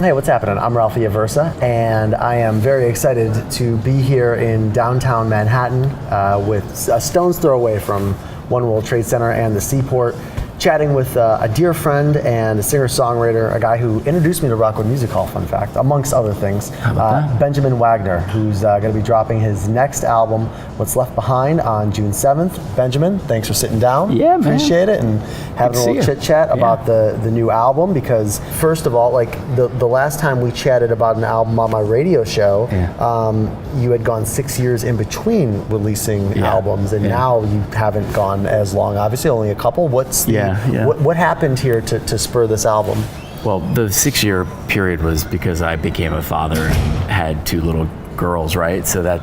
Hey, what's happening? I'm Ralphie Aversa, and I am very excited to be here in downtown Manhattan with a stone's throw away from One World Trade Center and the Seaport, chatting with a dear friend and a singer-songwriter, a guy who introduced me to Rockwood Music Hall, fun fact, amongst other things, Benjamin Wagner, who's going to be dropping his next album, What's Left Behind, on June 7th. Benjamin, thanks for sitting down. Yeah, man. Appreciate it, and having a little chit-chat about the new album, because first of all, like the last time we chatted about an album on my radio show, you had gone 6 years in between releasing albums, and now you haven't gone as long, obviously, only a couple. What's what happened here to spur this album? Well, the 6 year period was because I became a father and had two little girls, right? So that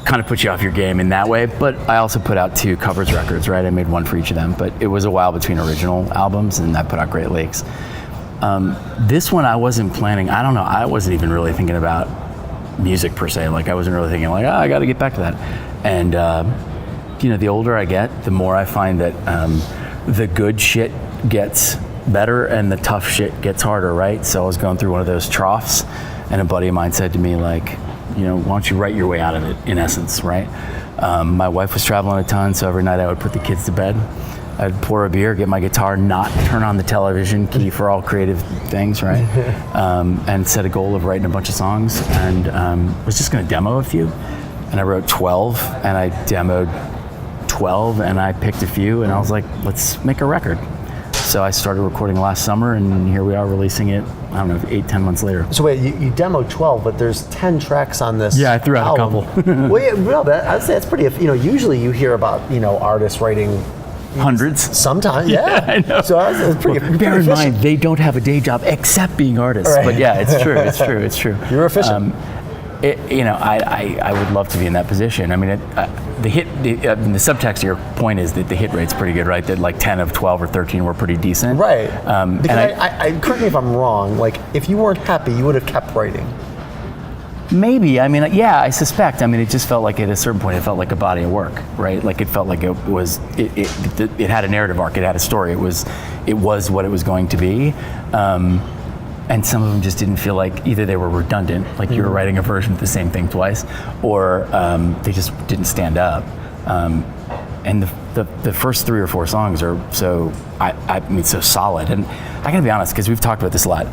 kind of puts you off your game in that way. But I also put out 2 covers records, right? I made one for each of them, but it was a while between original albums, and I put out Great Lakes. This one I wasn't planning. I don't know. I wasn't even really thinking about music per se. Like I wasn't really thinking like, I got to get back to that. And the older I get, the more I find that the good shit gets better and the tough shit gets harder, right? So I was going through one of those troughs, and a buddy of mine said to me, like, why don't you write your way out of it, in essence, right? My wife was traveling a ton, so every night I would put the kids to bed. I'd pour a beer, get my guitar, not turn on the television, key for all creative things, right? And set a goal of writing a bunch of songs, and was just going to demo a few. And I wrote 12, and I demoed 12, and I picked a few, and I was like, let's make a record. So I started recording last summer, and here we are releasing it, I don't know, 8-10 months later. So wait, you demoed 12, but there's 10 tracks on this. Yeah, I threw out album. a couple. Well, yeah, I'd say that's pretty, usually you hear about, artists writing hundreds. Sometimes, yeah. I know. So it's pretty. Well, bear in mind, they don't have a day job except being artists. Right. But yeah, it's true. You're efficient. I would love to be in that position. I mean, the subtext to your point is that the hit rate's pretty good, right? That like 10 of 12 or 13 were pretty decent. Right. Because correct me if I'm wrong, like if you weren't happy, you would have kept writing. Maybe. I mean, yeah, I suspect. I mean, it just felt like at a certain point, it felt like a body of work, right? Like it felt like it had a narrative arc, it had a story. It was what it was going to be. And some of them just didn't feel like either they were redundant, like you were writing a version of the same thing twice, or they just didn't stand up. And the first 3 or 4 songs are so solid. And I gotta be honest, because we've talked about this a lot.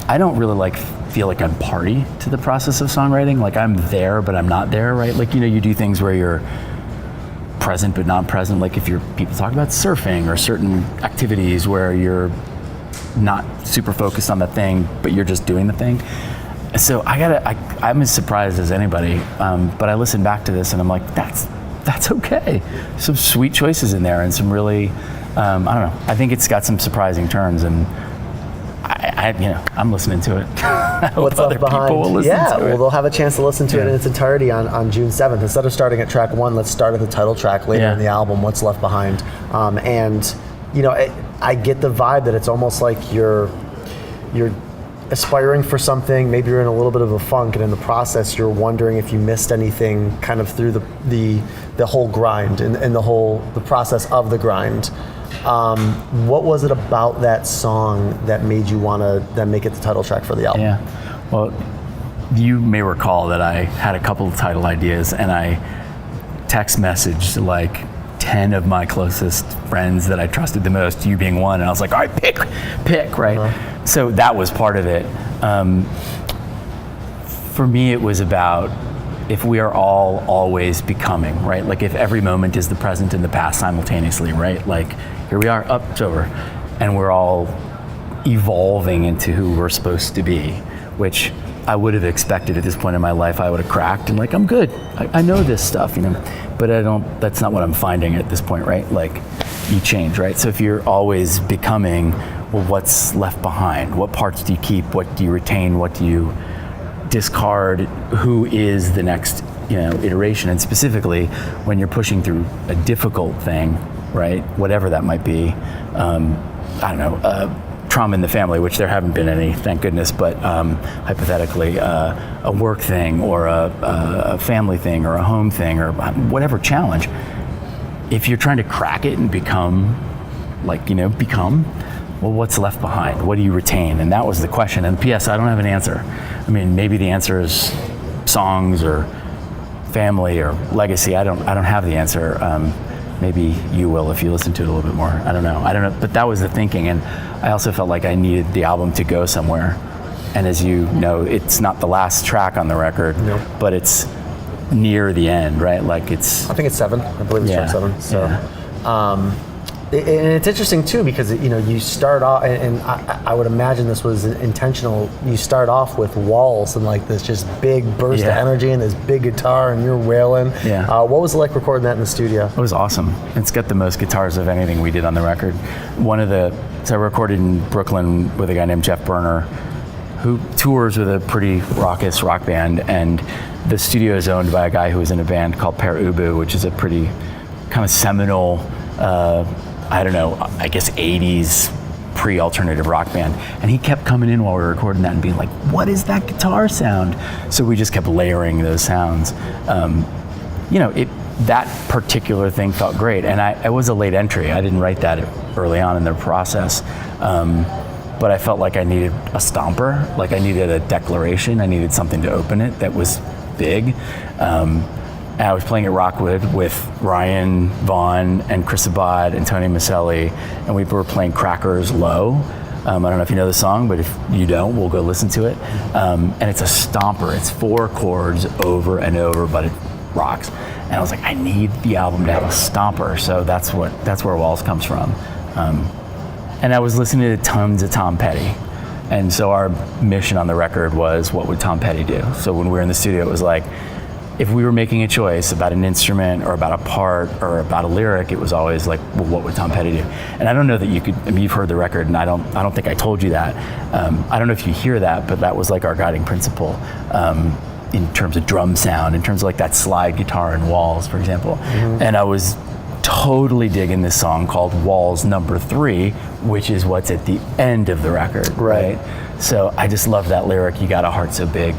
I don't really feel like I'm party to the process of songwriting. Like I'm there, but I'm not there, right? Like you do things where you're present but not present. Like if people talk about surfing or certain activities where you're not super focused on the thing, but you're just doing the thing. So I'm as surprised as anybody, but I listen back to this and I'm like, that's okay. Some sweet choices in there and some really, I don't know, I think it's got some surprising turns, and I'm listening to it. What's Left Behind? People will listen to it. Well, they'll have a chance to listen to it in its entirety on June 7th. Instead of starting at track 1, let's start at the title track later in the album, What's Left Behind. I get the vibe that it's almost like you're aspiring for something, maybe you're in a little bit of a funk, and in the process you're wondering if you missed anything kind of through the whole grind and the process of the grind. What was it about that song that made you want to then make it the title track for the album? Yeah, well, you may recall that I had a couple of title ideas, and I text messaged like 10 of my closest friends that I trusted the most, you being one, and I was like, all right, pick, right? So that was part of it. For me, it was about if we are all always becoming, right? Like if every moment is the present and the past simultaneously, right? Like here we are, up, it's over, and we're all evolving into who we're supposed to be, which I would have expected at this point in my life. I would have cracked and like, I'm good, I know this stuff, but that's not what I'm finding at this point, right? Like you change, right? So if you're always becoming, well, what's left behind? What parts do you keep? What do you retain? What do you discard? Who is the next, iteration? And specifically when you're pushing through a difficult thing, right? Whatever that might be, trauma in the family, which there haven't been any, thank goodness, but hypothetically, a work thing or a family thing or a home thing or whatever challenge, if you're trying to crack it and become, well, what's left behind? What do you retain? And that was the question. And P.S., I don't have an answer. I mean, maybe the answer is songs or family or legacy. I don't have the answer. Maybe you will if you listen to it a little bit more. I don't know. But that was the thinking. And I also felt like I needed the album to go somewhere. And as you know, it's not the last track on the record, but it's near the end, right? Like I think it's 7. I believe it's track 7. So, and it's interesting too because you start off, and I would imagine this was intentional. You start off with Walls and like this just big burst of energy and this big guitar, and you're wailing. Yeah. What was it like recording that in the studio? It was awesome. It's got the most guitars of anything we did on the record. So I recorded in Brooklyn with a guy named Jeff Berner, who tours with a pretty raucous rock band, and the studio is owned by a guy who was in a band called Per Ubu, which is a pretty kind of seminal, I guess 80s pre-alternative rock band. And he kept coming in while we were recording that and being like, what is that guitar sound? So we just kept layering those sounds. That particular thing felt great. And I was a late entry. I didn't write that early on in the process. But I felt like I needed a stomper, like I needed a declaration, I needed something to open it that was big. And I was playing at Rockwood with Ryan Vaughn and Chris Abad and Tony Maselli, and we were playing Crackers Low. I don't know if you know the song, but if you don't, we'll go listen to it. And it's a stomper. It's 4 chords over and over, but it rocks. And I was like, I need the album to have a stomper, so that's where Walls comes from. And I was listening to tons of Tom Petty. And so our mission on the record was, what would Tom Petty do? So when we were in the studio, it was like, if we were making a choice about an instrument or about a part or about a lyric, it was always like, well, what would Tom Petty do? And I don't know that you could, you've heard the record, and I don't think I told you that. I don't know if you hear that, but that was like our guiding principle in terms of drum sound, in terms of like that slide guitar in Walls, for example. Mm-hmm. And I was totally digging this song called Walls Number 3, which is what's at the end of the record, right? So I just love that lyric, you got a heart so big,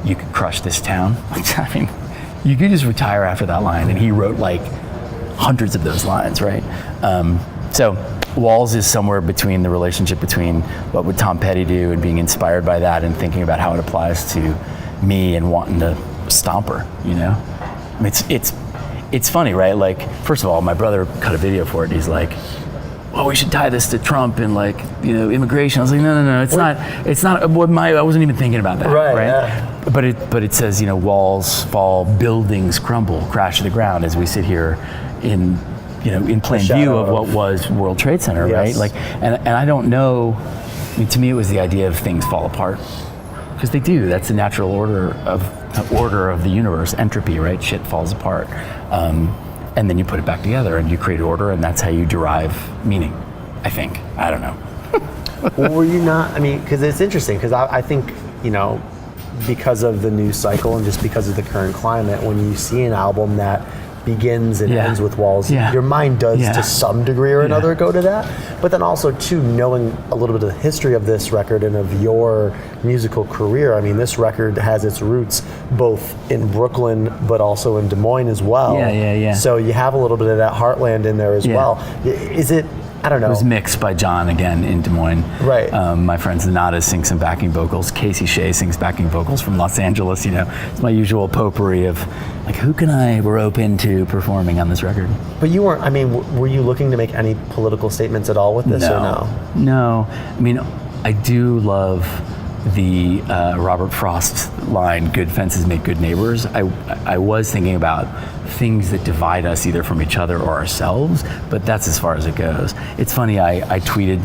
you could crush this town. I mean, you could just retire after that line, and he wrote like hundreds of those lines, right? So Walls is somewhere between the relationship between what would Tom Petty do and being inspired by that and thinking about how it applies to me and wanting to stomp her, I mean, it's funny, right? Like, first of all, my brother cut a video for it. He's like, well, we should tie this to Trump and like, immigration. I was like, no, it's not, I wasn't even thinking about that, right? Yeah. But it says, walls fall, buildings crumble, crash to the ground as we sit here in plain view of what was World Trade Center, right? Like, and I don't know, to me it was the idea of things fall apart. Because they do, that's the natural order of the universe, entropy, right? Shit falls apart. And then you put it back together and you create order, and that's how you derive meaning, I think. I don't know. Well, were you not, because it's interesting, because I think, because of the news cycle and just because of the current climate, when you see an album that begins and ends with Walls, your mind does to some degree or another go to that. But then also too, knowing a little bit of the history of this record and of your musical career, this record has its roots both in Brooklyn but also in Des Moines as well. Yeah. So you have a little bit of that heartland in there as well. Is it, I don't know. It was mixed by John again in Des Moines. Right. My friend Zanata sings some backing vocals. Casey Shea sings backing vocals from Los Angeles. It's my usual potpourri of like, who can we're open to performing on this record. But you weren't, were you looking to make any political statements at all with this or no? No. I do love the Robert Frost line, good fences make good neighbors. I was thinking about things that divide us either from each other or ourselves, but that's as far as it goes. It's funny, I tweeted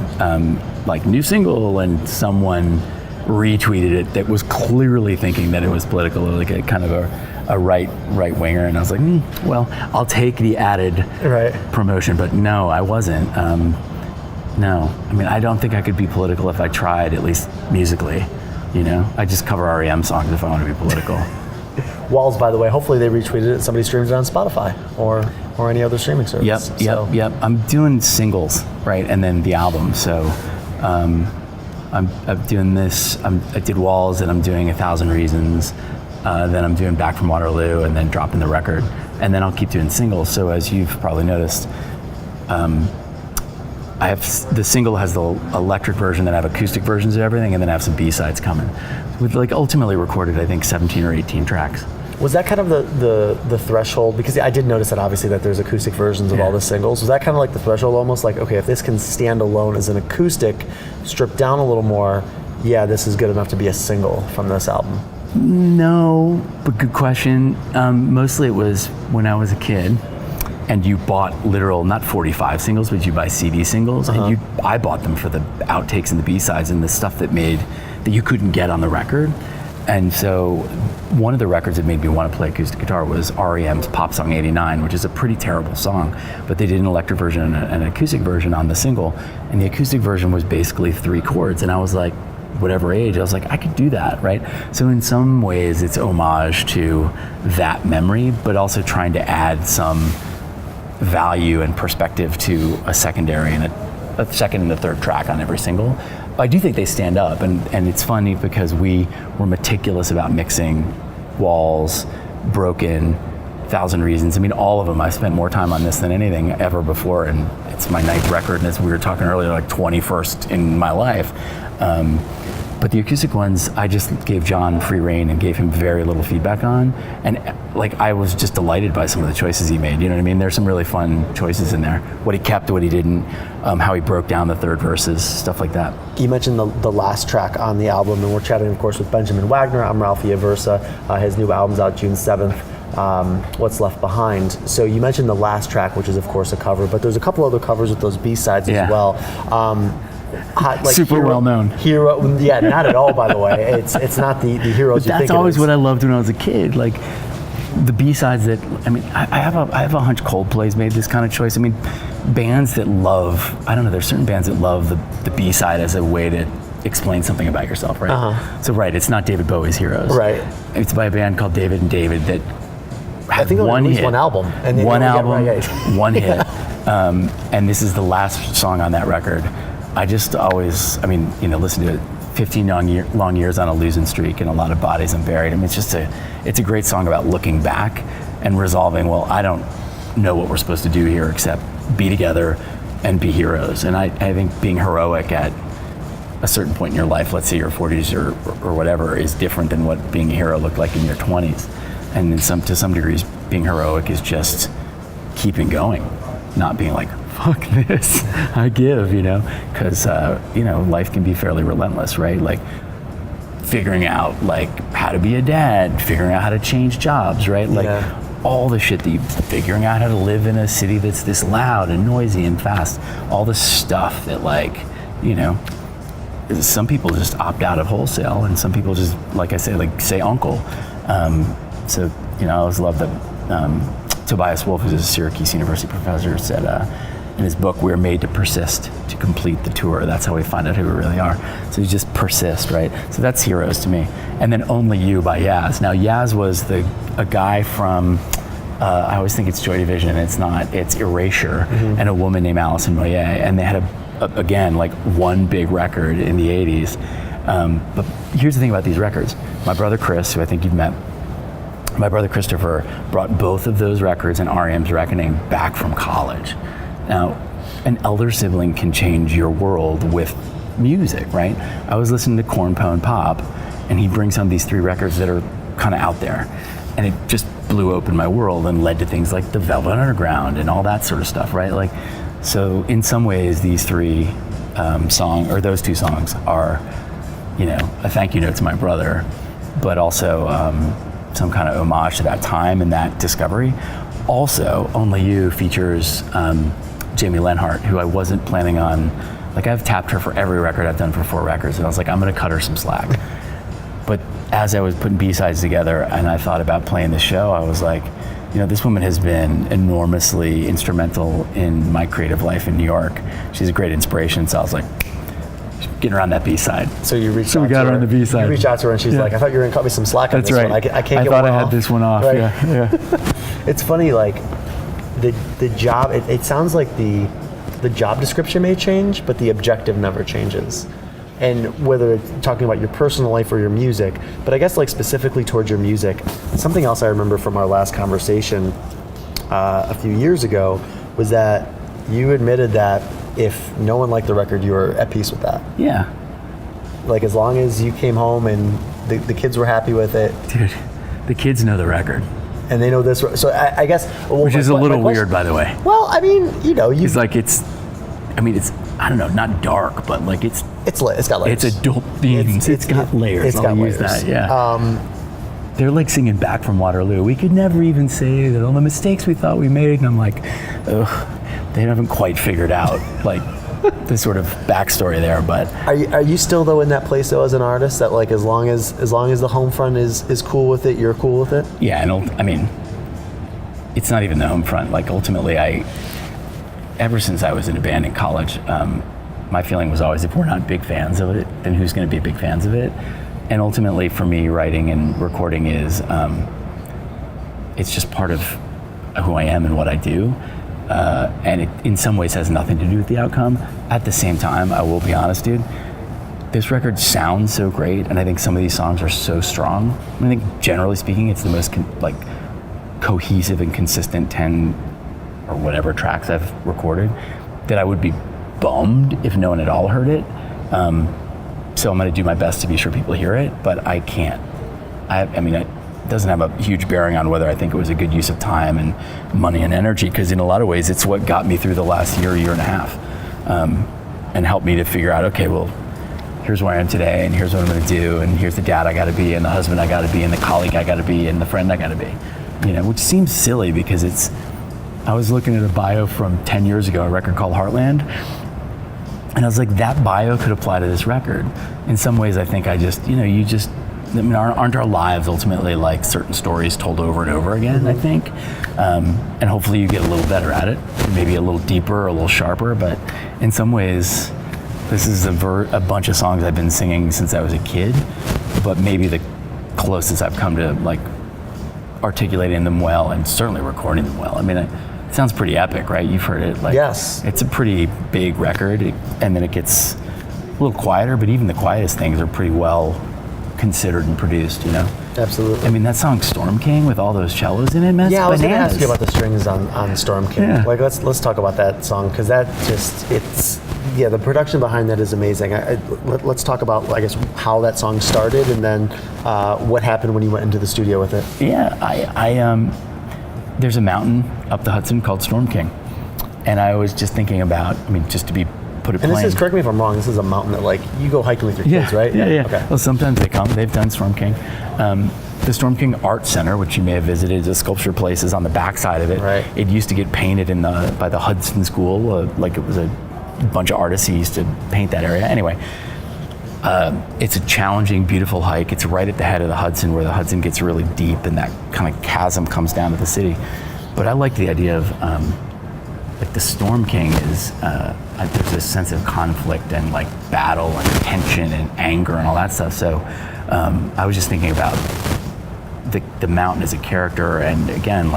like new single, and someone retweeted it that was clearly thinking that it was political, like a kind of a right winger, and I was like, well, I'll take the added promotion, but no, I wasn't. No, I don't think I could be political if I tried, at least musically. I just cover REM songs if I want to be political. Walls, by the way, hopefully they retweeted it. Somebody streams it on Spotify or any other streaming service. Yep. I'm doing singles, right, and then the album. So I'm doing this. I did Walls, and I'm doing 1,000 Reasons. Then I'm doing Back from Waterloo, and then dropping the record, and then I'll keep doing singles. So as you've probably noticed, the single has the electric version, then I have acoustic versions of everything, and then I have some B-sides coming. We've like ultimately recorded, I think, 17 or 18 tracks. Was that kind of the threshold? Because I did notice that obviously that there's acoustic versions of all the singles. Was that kind of like the threshold, almost like, okay, if this can stand alone as an acoustic, stripped down a little more, yeah, this is good enough to be a single from this album? No, but good question. Mostly it was when I was a kid, and you bought literal, not 45 singles, but you buy CD singles, and I bought them for the outtakes and the B-sides and the stuff that you couldn't get on the record. And so one of the records that made me want to play acoustic guitar was REM's Pop Song 89, which is a pretty terrible song, but they did an electric version and an acoustic version on the single, and the acoustic version was basically 3 chords, and I was like, whatever age, I was like, I could do that, right? So in some ways it's homage to that memory, but also trying to add some value and perspective to a secondary and a second and a third track on every single. I do think they stand up, and it's funny because we were meticulous about mixing walls, broken, 1,000 Reasons. I mean, all of them. I spent more time on this than anything ever before, and it's my 9th record, and as we were talking earlier, like 21st in my life. But the acoustic ones, I just gave John free rein and gave him very little feedback on. And like, I was just delighted by some of the choices he made. You know what I mean? There's some really fun choices in there. What he kept, what he didn't, how he broke down the third verses, stuff like that. You mentioned the last track on the album, and we're chatting, of course, with Benjamin Wagner. I'm Ralphie Aversa. His new album's out June 7th. What's Left Behind. So you mentioned the last track, which is of course a cover, but there's a couple other covers with those B-sides as well. Like super well known. Hero, yeah, not at all. By the way, it's not the heroes. But that's always what I loved when I was a kid. Like the B-sides that, I mean, I have a hunch Coldplay's made this kind of choice. I mean, bands that love, I don't know, there's certain bands that love the B-side as a way to explain something about yourself, right? So right, it's not David Bowie's Heroes. Right. It's by a band called David and David that had one hit. One album. And one album, one hit. And this is the last song on that record. I just always, I mean, you know, listen to it, 15 long years on a losing streak and a lot of bodies unburied. I mean, it's a great song about looking back and resolving, well, I don't know what we're supposed to do here except be together and be heroes. And I think being heroic at a certain point in your life, let's say your 40s or whatever, is different than what being a hero looked like in your 20s. And to some degrees, being heroic is just keeping going, not being like, fuck this, I give, you know, because, you know, life can be fairly relentless, right? Like figuring out like how to be a dad, figuring out how to change jobs, right? Like all the shit that figuring out how to live in a city that's this loud and noisy and fast, all the stuff that, like, you know, some people just opt out of wholesale and some people just, like I say, like say uncle. So, you know, I always love that Tobias Wolff, who's a Syracuse University professor, said in his book, we're made to persist to complete the tour. That's how we find out who we really are. So you just persist, right? So that's Heroes to me. And then Only You by Yaz. Now, Yaz was a guy from, I always think it's Joy Division, it's not, it's Erasure, and a woman named Alison Moyet. And they had, again, like one big record in the 80s. But here's the thing about these records. My brother Chris, who I think you've met, my brother Christopher brought both of those records and REM's Reckoning back from college. Now, an elder sibling can change your world with music, right? I was listening to Corn Pone Pop, and he brings on these 3 records that are kind of out there. And it just blew open my world and led to things like the Velvet Underground and all that sort of stuff, right? Like, so in some ways, these 3 those 2 songs are, you know, a thank you note to my brother, but also some kind of homage to that time and that discovery. Also, Only You features Jamie Lenhart, who I wasn't planning on, like I've tapped her for every record I've done for 4 records, and I was like, I'm gonna cut her some slack. But as I was putting B-sides together and I thought about playing the show, I was like, you know, this woman has been enormously instrumental in my creative life in New York. She's a great inspiration, so I was like, getting around that B-side. So you reached out to her. So we got her on the B-side. You reached out to her and she's like, I thouh you were gonna cut me some slack on this one. I can't get one off. I thought I had this one off, right? Yeah. It's funny, like, the job, it sounds like the job description may change, but the objective never changes. And whether it's talking about your personal life or your music, but I guess like specifically towards your music, something else I remember from our last conversation a few years ago was that you admitted that if no one liked the record, you were at peace with that. Yeah. Like, as long as you came home and the kids were happy with it. Dude, the kids know the record. And they know this. So I guess. Well, which is a little weird, by the way. Well, I mean, It's like, it's, I don't know, not dark, but like it's lit. It's got layers. It's adult themes. It's got layers. It's got layers. That, yeah. They're like singing Back from Waterloo. We could never even say that all the mistakes we thought we made. And I'm like, ugh, they haven't quite figured out like the sort of backstory there. But are you still though in that place though as an artist that like as long as the home front is cool with it, you're cool with it? Yeah, and I mean, it's not even the home front. Like ultimately, ever since I was in a band in college, my feeling was always if we're not big fans of it, then who's going to be big fans of it? And ultimately, for me, writing and recording is it's just part of who I am and what I do. And it, in some ways, has nothing to do with the outcome. At the same time, I will be honest, dude, this record sounds so great, and I think some of these songs are so strong. I think, generally speaking, it's the most cohesive and consistent 10 or whatever tracks I've recorded, that I would be bummed if no one at all heard it. So I'm going to do my best to be sure people hear it, but I can't. I mean, it doesn't have a huge bearing on whether I think it was a good use of time and money and energy, because in a lot of ways, it's what got me through the last year and a half, and helped me to figure out, okay, well, here's where I am today, and here's what I'm going to do, and here's the dad I got to be, and the husband I got to be, and the colleague I got to be, and the friend I got to be. Which seems silly because I was looking at a bio from 10 years ago, a record called Heartland, and I was like, that bio could apply to this record. In some ways, I think aren't our lives ultimately like certain stories told over and over again, I think? And hopefully you get a little better at it, maybe a little deeper, or a little sharper, but in some ways, this is a bunch of songs I've been singing since I was a kid, but maybe the closest I've come to like articulating them well and certainly recording them well. I mean, it sounds pretty epic, right? You've heard it. Like, yes. It's a pretty big record, and then it gets a little quieter, but even the quietest things are pretty well considered and produced, Absolutely. I mean, that song Storm King with all those cellos in it, man. Yeah, I was going to ask you about the strings on Storm King. Yeah. Like, let's talk about that song, because that just, the production behind that is amazing. Let's talk about, I guess, how that song started, and then what happened when you went into the studio with it. Yeah, there's a mountain up the Hudson called Storm King, and I was just thinking about, just to put it plain. And this is, correct me if I'm wrong, this is a mountain that, like, you go hiking with your kids, right? Yeah. Okay. Well, sometimes they come. They've done Storm King. The Storm King Art Center, which you may have visited, the sculpture place is on the back side of it. Right. It used to get painted by the Hudson School, like it was a bunch of artists who used to paint that area. Anyway, it's a challenging, beautiful hike. It's right at the head of the Hudson, where the Hudson gets really deep and that kind of chasm comes down to the city. But I like the idea of the Storm King is there's this sense of conflict and like battle and tension and anger and all that stuff. So I was just thinking about the mountain as a character, and again,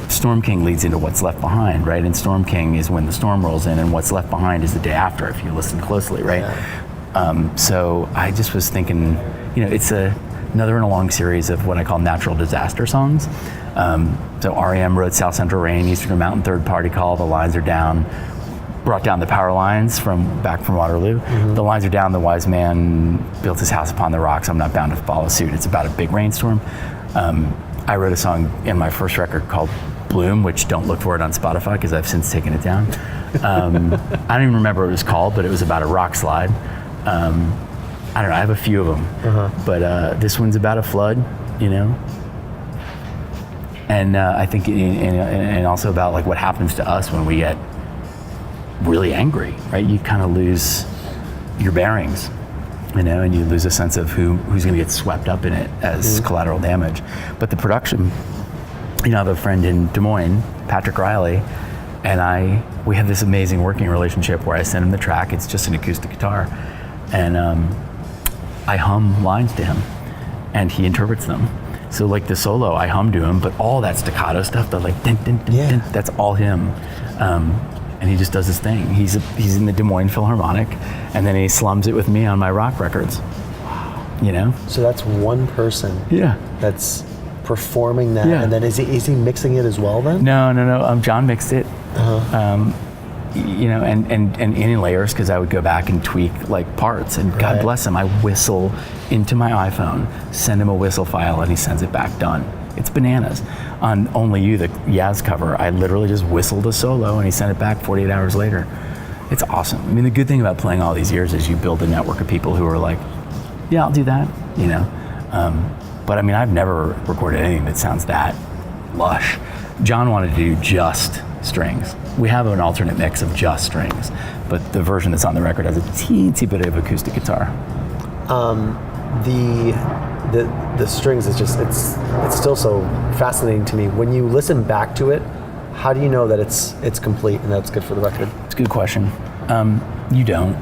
Storm King leads into What's Left Behind, right? And Storm King is when the storm rolls in, and What's Left Behind is the day after, if you listen closely, right? Yeah. So I just was thinking, it's another in a long series of what I call natural disaster songs. So REM wrote South Central Rain, Eastern Mountain, Third Party Call, The Lines Are Down, brought down the power lines Back from Waterloo. Mm-hmm. The lines are down, the wise man built his house upon the rocks, I'm not bound to follow suit. It's about a big rainstorm. I wrote a song in my first record called Bloom, which don't look for it on Spotify because I've since taken it down. I don't even remember what it was called, but it was about a rock slide. I don't know, I have a few of them, but this one's about a flood, and I think, and also about like what happens to us when we get really angry, right? You kind of lose your bearings, and you lose a sense of who's going to get swept up in it as collateral damage. But the production, I have a friend in Des Moines, Patrick Riley, and we have this amazing working relationship where I send him the track. It's just an acoustic guitar, and I hum lines to him, and he interprets them. So like the solo, I hum to him, but all that staccato stuff, the like din, din, din, din, that's all him. And he just does his thing. He's in the Des Moines Philharmonic, and then he slums it with me on my rock records. So that's one person. Yeah. That's performing that, yeah. And then is he mixing it as well then? No. John mixed it. and in layers, because I would go back and tweak like parts, and God bless him, I whistle into my iPhone, send him a whistle file, and he sends it back done. It's bananas. On Only You, the Yaz cover, I literally just whistled a solo and he sent it back 48 hours later. It's awesome. I mean, the good thing about playing all these years is you build a network of people who are like, yeah, I'll do that, But I mean, I've never recorded anything that sounds that lush. John wanted to do just strings. We have an alternate mix of just strings, but the version that's on the record has a teensy bit of acoustic guitar. The strings is just, it's still so fascinating to me. When you listen back to it, how do you know that it's complete and that's good for the record? It's a good question. You don't.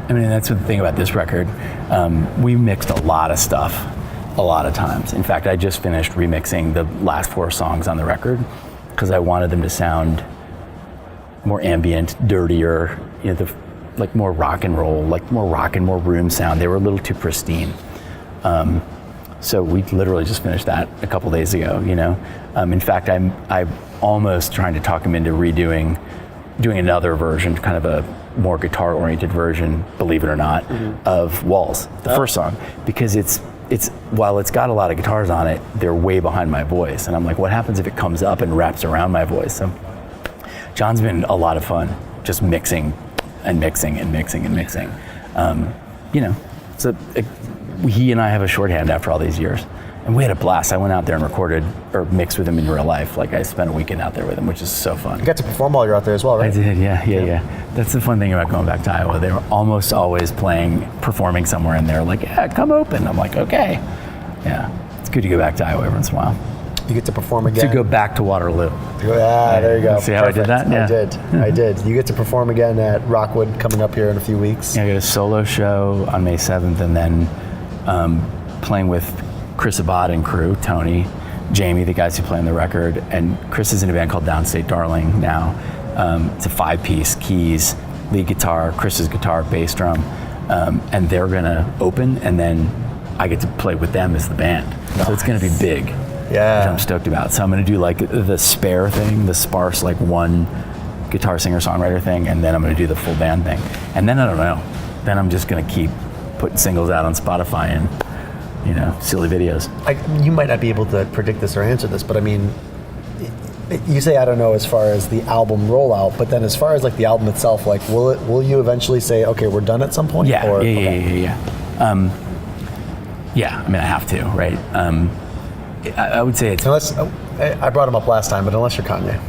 I mean, that's the thing about this record. We mixed a lot of stuff a lot of times. In fact, I just finished remixing the last 4 songs on the record because I wanted them to sound more ambient, dirtier, like more rock and roll, like more rock and more room sound. They were a little too pristine. So we literally just finished that a couple days ago, In fact, I'm almost trying to talk him into doing another version, kind of a more guitar-oriented version, believe it or not, of Walls, the first song, because it's while it's got a lot of guitars on it, they're way behind my voice, and I'm like, what happens if it comes up and wraps around my voice? So John's been a lot of fun, just mixing and mixing and mixing and mixing. So he and I have a shorthand after all these years. And we had a blast. I went out there and recorded or mixed with him in real life. Like, I spent a weekend out there with him, which is so fun. You got to perform while you're out there as well, right? I did, yeah. That's the fun thing about going back to Iowa. They were almost always performing somewhere, and they're like, yeah, come open. I'm like, okay. Yeah, it's good to go back to Iowa every once in a while. You get to perform again? To go back to Waterloo. Yeah, there you go. See how Perfect. I did that? Yeah. I did. You get to perform again at Rockwood coming up here in a few weeks. Yeah, I got a solo show on May 7th, and then playing with Chris Abad and crew, Tony, Jamie, the guys who play on the record, and Chris is in a band called Downstate Darling now. It's a 5-piece, keys, lead guitar, Chris's guitar, bass drum, and they're gonna open, and then I get to play with them as the band. Nice. So it's gonna be big, which I'm stoked about. So I'm gonna do like the spare thing, the sparse like one guitar singer-songwriter thing, and then I'm gonna do the full band thing. And then I don't know, then I'm just gonna keep putting singles out on Spotify and silly videos. You might not be able to predict this or answer this, but I mean, you say I don't know as far as the album rollout, but then as far as like the album itself, like will you eventually say, okay, we're done at some point? Yeah. Yeah, I mean, I have to, right? I would say it's... Unless, I brought him up last time, but unless you're Kanye.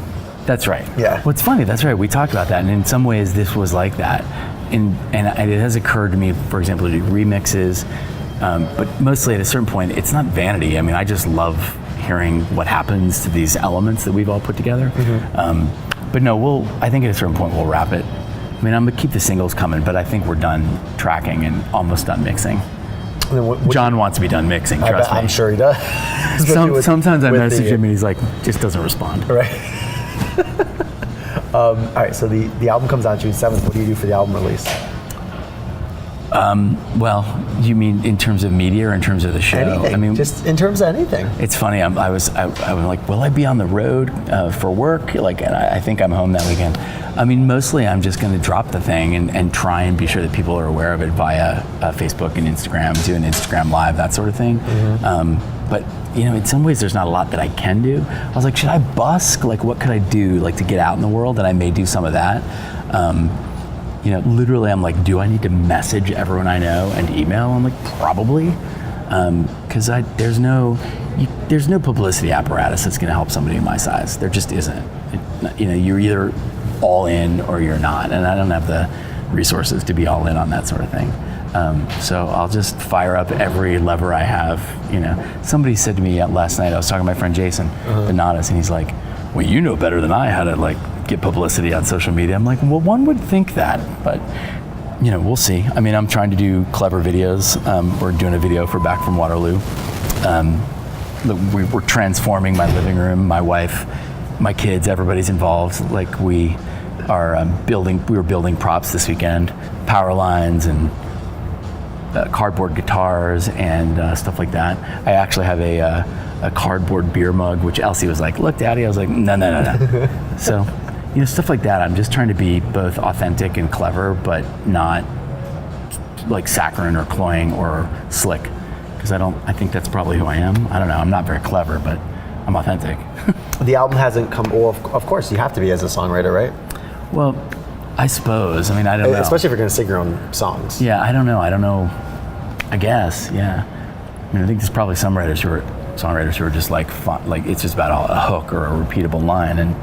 That's right. Yeah. What's funny, that's right, we talked about that, and in some ways this was like that. And it has occurred to me, for example, to do remixes, but mostly at a certain point, it's not vanity. I mean, I just love hearing what happens to these elements that we've all put together. But no, I think at a certain point we'll wrap it. I mean, I'm gonna keep the singles coming, but I think we're done tracking and almost done mixing. John wants to be done mixing, trust me. I'm sure he does. Sometimes I message him and he's like, just doesn't respond. Right. All right, so the album comes out June 7th. What do you do for the album release? Well, you mean in terms of media or in terms of the show? Anything. I mean, just in terms of anything. It's funny. I was like, will I be on the road for work? Like, and I think I'm home that weekend. I mean, mostly I'm just going to drop the thing and try and be sure that people are aware of it via Facebook and Instagram, do an Instagram Live, that sort of thing. But in some ways, there's not a lot that I can do. I was like, should I busk? Like, what could I do, like, to get out in the world? And I may do some of that. Literally, I'm like, do I need to message everyone I know and email? I'm like, probably, because there's no publicity apparatus that's going to help somebody my size. There just isn't. You're either all in or you're not, and I don't have the resources to be all in on that sort of thing. So I'll just fire up every lever I have. Somebody said to me last night, I was talking to my friend Jason Benatas, and he's like, well, you know better than I how to get publicity on social media. I'm like, well, one would think that, but we'll see. I mean, I'm trying to do clever videos. We're doing a video for Back from Waterloo. We're transforming my living room, my wife, my kids, everybody's involved. Like, we are we were building props this weekend, power lines and cardboard guitars and stuff like that. I actually have a cardboard beer mug, which Elsie was like, look, Daddy. I was like, no. So, stuff like that. I'm just trying to be both authentic and clever, but not like saccharine or cloying or slick, because I think that's probably who I am. I don't know, I'm not very clever, but I'm authentic. The album hasn't come, well, of course you have to be as a songwriter, right? Well, I suppose. I mean, I don't know. Especially if you're going to sing your own songs. Yeah, I don't know. I guess, yeah. I mean, I think there's probably some songwriters who are just like it's just about a hook or a repeatable line, and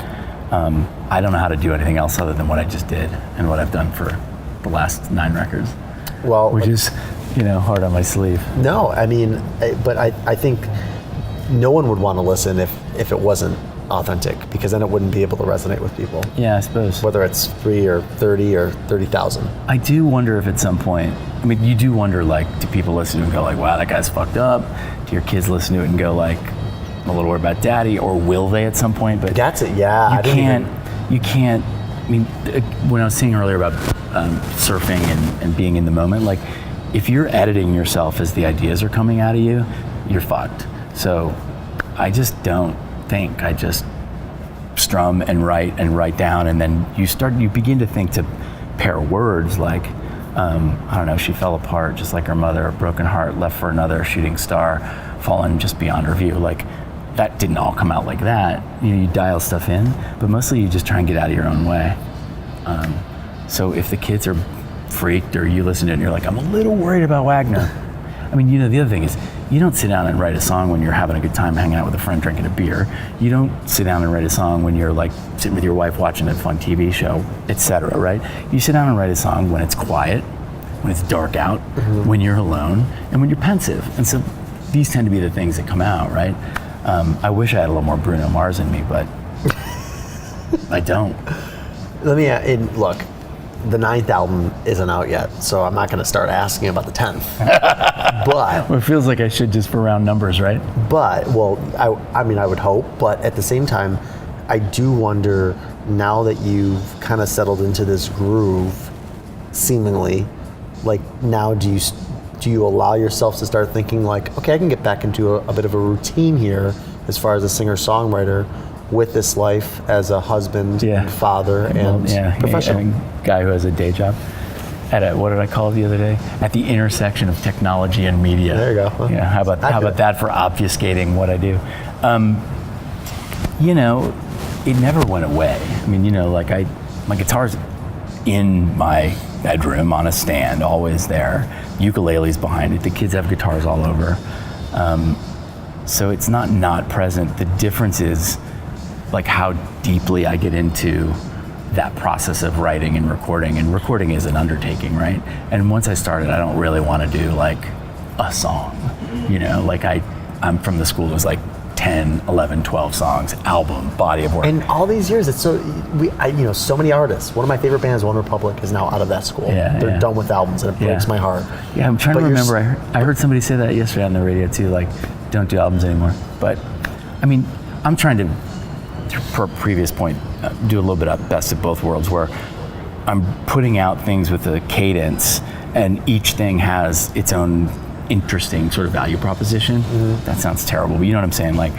I don't know how to do anything else other than what I just did and what I've done for the last 9 records. Well, which is, hard on my sleeve. No, I mean, but I think no one would want to listen if it wasn't authentic, because then it wouldn't be able to resonate with people. Yeah, I suppose. Whether it's 3 or 30 or 30,000. I do wonder if at some point, I mean, you do wonder, like, do people listen to it and go like, wow, that guy's fucked up? Do your kids listen to it and go like, I'm a little worried about daddy, or will they at some point? But that's it, yeah. You can't, I mean, when I was saying earlier about surfing and being in the moment, like, if you're editing yourself as the ideas are coming out of you, you're fucked. So I just don't think. I just strum and write down, and then you begin to think to pair words like, I don't know, she fell apart just like her mother, a broken heart, left for another shooting star, fallen just beyond her view. Like, that didn't all come out like that. You dial stuff in, but mostly you just try and get out of your own way. So if the kids are freaked, or you listen to it and you're like, I'm a little worried about Wagner. I mean, the other thing is, you don't sit down and write a song when you're having a good time hanging out with a friend drinking a beer. You don't sit down and write a song when you're like sitting with your wife watching a fun TV show, etc., right? You sit down and write a song when it's quiet, when it's dark out, when you're alone, and when you're pensive. And so these tend to be the things that come out, right? I wish I had a little more Bruno Mars in me, but I don't. Look, the 9th album isn't out yet, so I'm not going to start asking about the 10th. But well, it feels like I should, just for round numbers, right? But, well, I mean, I would hope, but at the same time, I do wonder, now that you've kind of settled into this groove, seemingly, like, now do you allow yourself to start thinking like, okay, I can get back into a bit of a routine here as far as a singer-songwriter with this life as a husband and father and professional. And a guy who has a day job at what did I call it the other day? At the intersection of technology and media. There you go. Well, yeah, how about that for obfuscating what I do? It never went away. I mean, like my guitar's in my bedroom on a stand, always there. Ukulele's behind it. The kids have guitars all over. So it's not present. The difference is like how deeply I get into that process of writing and recording is an undertaking, right? And once I started, I don't really want to do like a song, like I'm from the school that was like 10, 11, 12 songs, album, body of work. And all these years, it's so many artists. One of my favorite bands, One Republic, is now out of that school. They're done with albums, and it breaks my heart. Yeah, I'm trying to remember. I heard somebody say that yesterday on the radio too, like, don't do albums anymore. But, I mean, I'm trying to, per previous point, do a little bit of best of both worlds, where I'm putting out things with a cadence, and each thing has its own interesting sort of value proposition. That sounds terrible, but you know what I'm saying? Like,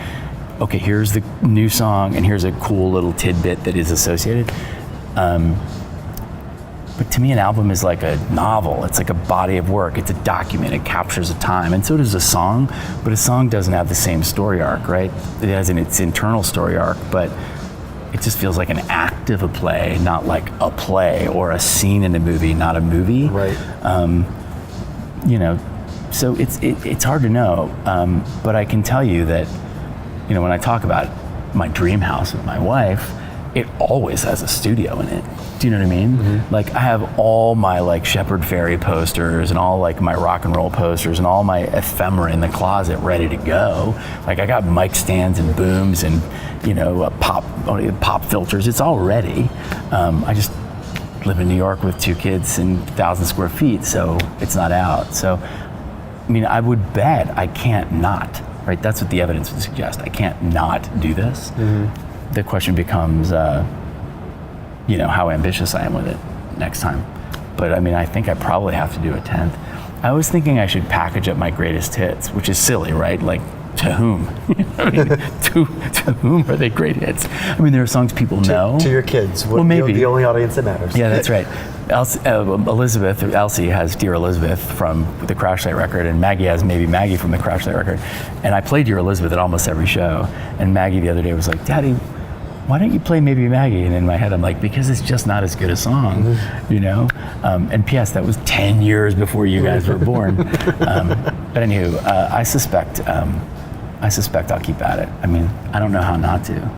okay, here's the new song, and here's a cool little tidbit that is associated. But to me, an album is like a novel. It's like a body of work. It's a document. It captures a time, and so does a song. But a song doesn't have the same story arc, right? It has its internal story arc, but it just feels like an act of a play, not like a play, or a scene in a movie, not a movie. Right. So it's hard to know, but I can tell you that, when I talk about my dream house with my wife, it always has a studio in it. Do you know what I mean? Like, I have all my like Shepard Fairey posters and all like my rock and roll posters and all my ephemera in the closet ready to go. Like, I got mic stands and booms and pop filters. It's all ready. I just live in New York with 2 kids and 1,000 square feet, so it's not out. So, I mean, I would bet I can't not, right? That's what the evidence would suggest. I can't not do this. The question becomes, how ambitious I am with it next time. But I mean, I think I probably have to do a 10th. I was thinking I should package up my greatest hits, which is silly, right? Like, to whom? I mean, to whom are they great hits? I mean, there are songs people know. To your kids. Well, maybe. The only audience that matters. Yeah, that's right. Elsie has Dear Elizabeth from the Crash Site record, and Maggie has Maybe Maggie from the Crash Site record. And I play Dear Elizabeth at almost every show. And Maggie the other day was like, Daddy, why don't you play Maybe Maggie? And in my head, I'm like, because it's just not as good a song, you know? And P.S., that was 10 years before you guys were born. But anywho, I suspect I'll keep at it. I mean, I don't know how not to.